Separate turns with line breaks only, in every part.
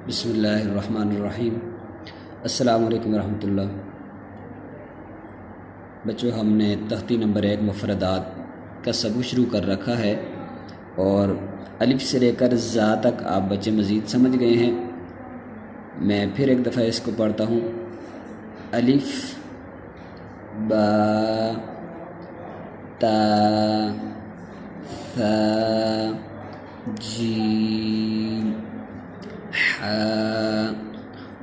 بسم اللہ الرحمن الرحیم۔ السلام علیکم ورحمۃ اللہ۔ بچوں، ہم نے تختی نمبر 1 مفردات کا سبق شروع کر رکھا ہے اور الف سے لے کر زا تک آپ بچے مزید سمجھ گئے ہیں۔ میں پھر ایک دفعہ اس کو پڑھتا ہوں۔ الف، با، تا، ثا، جیم، حا،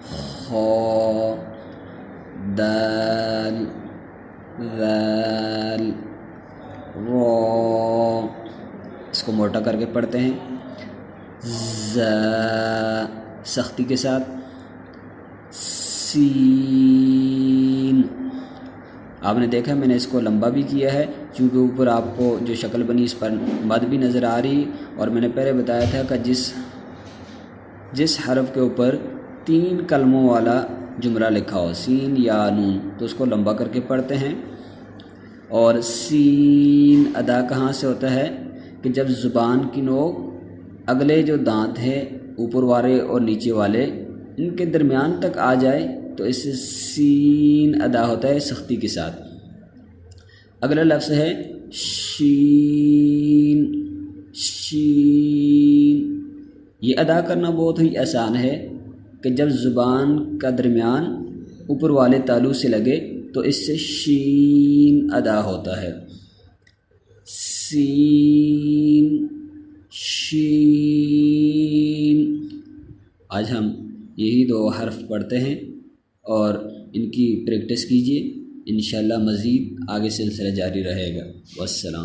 خا، دال، ذال، را۔ اس کو موٹا کر کے پڑھتے ہیں۔ زا، سختی کے ساتھ۔ سین، آپ نے دیکھا میں نے اس کو لمبا بھی کیا ہے کیونکہ اوپر آپ کو جو شکل بنی اس پر مد بھی نظر آ رہی، اور میں نے پہلے بتایا تھا کہ جس حرف کے اوپر 3 کلموں والا جملہ لکھا ہو، سین یا نون، تو اس کو لمبا کر کے پڑھتے ہیں۔ اور سین ادا کہاں سے ہوتا ہے کہ جب زبان کی نوک اگلے جو دانت ہیں اوپر والے اور نیچے والے ان کے درمیان تک آ جائے تو اس سے سین ادا ہوتا ہے سختی کے ساتھ۔ اگلا لفظ ہے شین۔ شین یہ ادا کرنا بہت ہی آسان ہے کہ جب زبان کا درمیان اوپر والے تالو سے لگے تو اس سے شین ادا ہوتا ہے۔ سین، شین۔ آج ہم یہی 2 حرف پڑھتے ہیں اور ان کی پریکٹس کیجیے، انشاءاللہ مزید آگے سلسلہ جاری رہے گا۔ والسلام۔